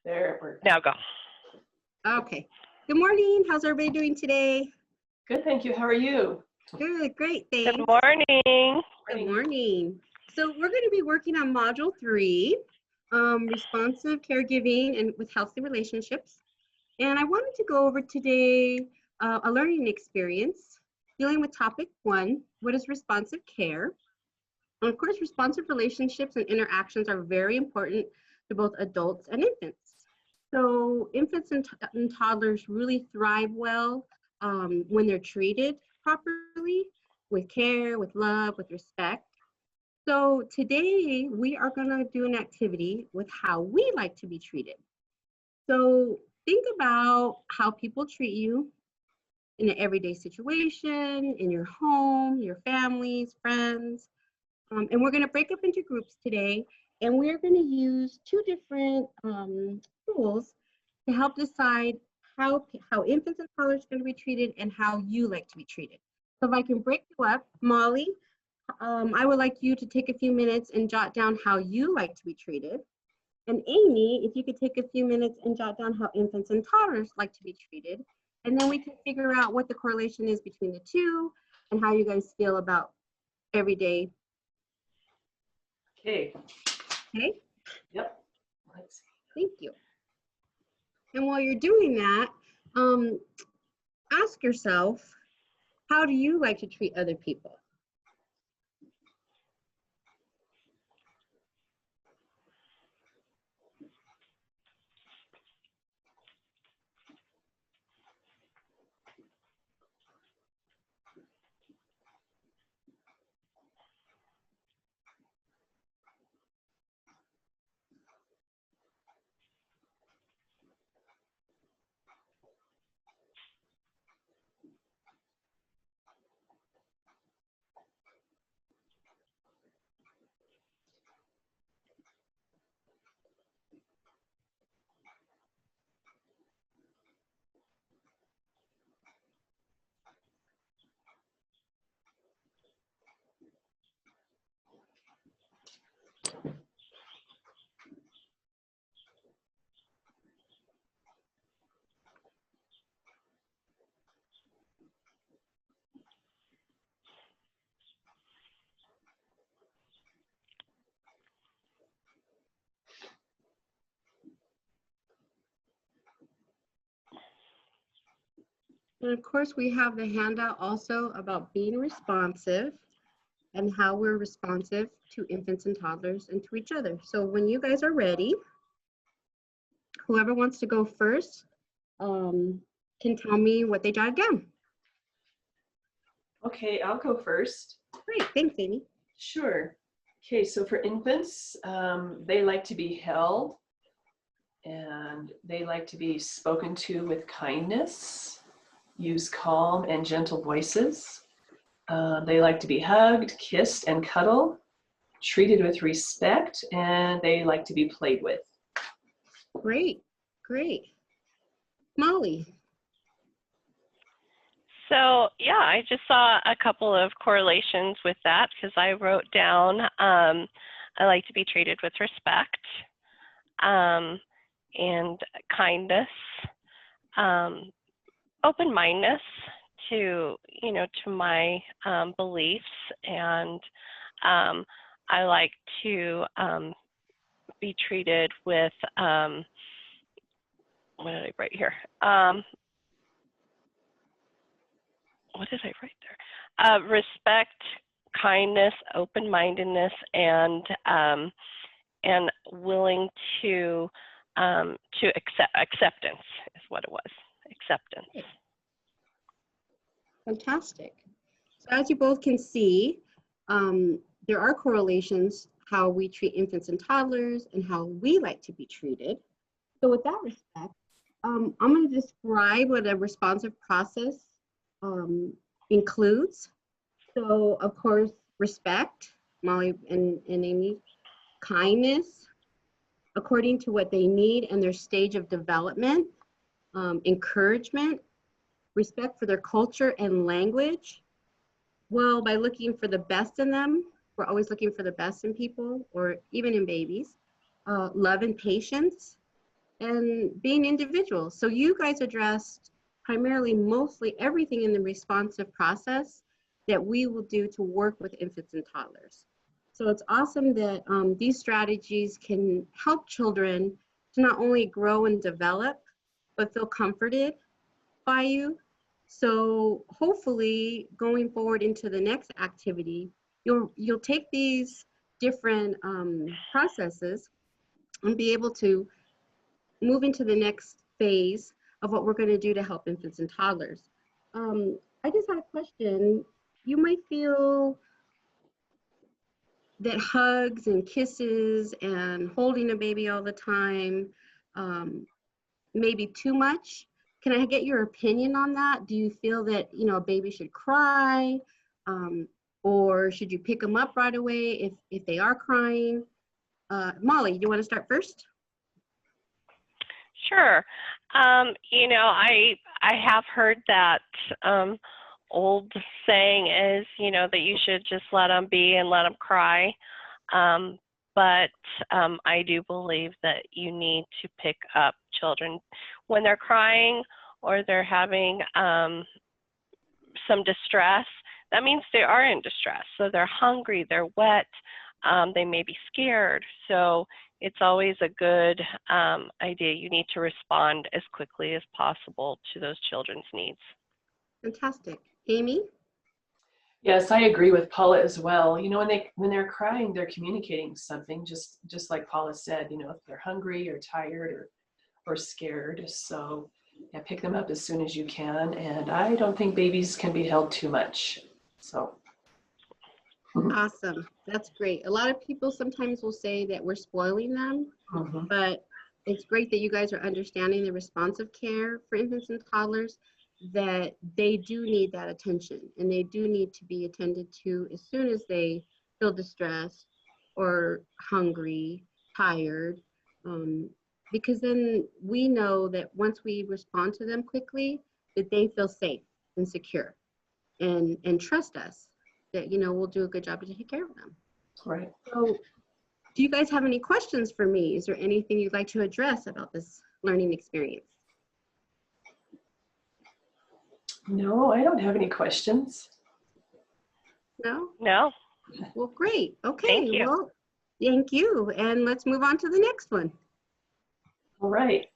There, we're Now go. Okay. Good morning. How's everybody doing today? good. Thank you. How are you? Good, great, thanks. Good morning. Good morning. So we're going to be working on Module 3, Responsive Caregiving and with Healthy Relationships. And I wanted to go over today a learning experience dealing with topic 1, what is responsive care? And of course, responsive relationships and interactions are very important to both adults and infants. So infants and toddlers really thrive well when they're treated properly, with care, with love, with respect. So today we are going to do an activity with how we like to be treated. So think about how people treat you in an everyday situation, in your home, your families, friends. And we're going to break up into groups today, and we're going to use 2 different tools to help decide how infants and toddlers are going to be treated and how you like to be treated. So if I can break you up, Molly, I would like you to take a few minutes and jot down how you like to be treated. And Amy, if you could take a few minutes and jot down how infants and toddlers like to be treated. And then we can figure out what the correlation is between the 2 and how you guys feel about everyday. Okay. Okay? Yep. Let's see. Thank you. And while you're doing that, ask yourself, how do you like to treat other people? And of course, we have the handout also about being responsive and how we're responsive to infants and toddlers and to each other. So when you guys are ready, whoever wants to go first can tell me what they jotted down. Okay, I'll go first. Great, thanks, Amy. Sure. Okay, so for infants, they like to be held and they like to be spoken to with kindness. Use calm and gentle voices. They like to be hugged, kissed, and cuddled, treated with respect, and they like to be played with. Great, great. Molly. So yeah, I just saw a couple of correlations with that because I wrote down I like to be treated with respect and kindness, open-mindedness to to my beliefs, and I like to be treated with what did I write here? What did I write there? Respect, kindness, open-mindedness, and willing to acceptance is what it was. Acceptance. Fantastic. So as you both can see, there are correlations how we treat infants and toddlers and how we like to be treated. So with that respect, I'm going to describe what a responsive process includes. So of course, respect, Molly and Amy, kindness, according to what they need and their stage of development, encouragement, respect for their culture and language. Well, by looking for the best in them, we're always looking for the best in people or even in babies. Love and patience, and being individuals. So you guys addressed primarily mostly everything in the responsive process that we will do to work with infants and toddlers. So it's awesome that these strategies can help children to not only grow and develop, but feel comforted by you. So hopefully going forward into the next activity, you'll take these different processes and be able to move into the next phase of what we're going to do to help infants and toddlers. I just had a question. You might feel that hugs and kisses and holding a baby all the time may be too much. Can I get your opinion on that? Do you feel that, you know, a baby should cry, or should you pick them up right away if they are crying? Molly, you want to start first? Sure. You know, I have heard that old saying is, you know, that you should just let them be and let them cry. But I do believe that you need to pick up children when they're crying or they're having some distress. That means they are in distress. So they're hungry, they're wet, they may be scared. So it's always a good idea. You need to respond as quickly as possible to those children's needs. Fantastic. Amy? Yes, I agree with Paula as well. You know, when they're crying, they're communicating something, just like Paula said, you know, if they're hungry or tired or scared. So yeah, pick them up as soon as you can. And I don't think babies can be held too much. So. Awesome. That's great. A lot of people sometimes will say that we're spoiling them, but it's great that you guys are understanding the responsive care for infants and toddlers, that they do need that attention and they do need to be attended to as soon as they feel distressed or hungry, tired, because then we know that once we respond to them quickly, that they feel safe and secure and trust us that, you know, we'll do a good job to take care of them. Right. So do you guys have any questions for me? Is there anything you'd like to address about this learning experience? No, I don't have any questions. No? No. Well, great. Okay. Thank you. Well, thank you. And let's move on to the next one. All right.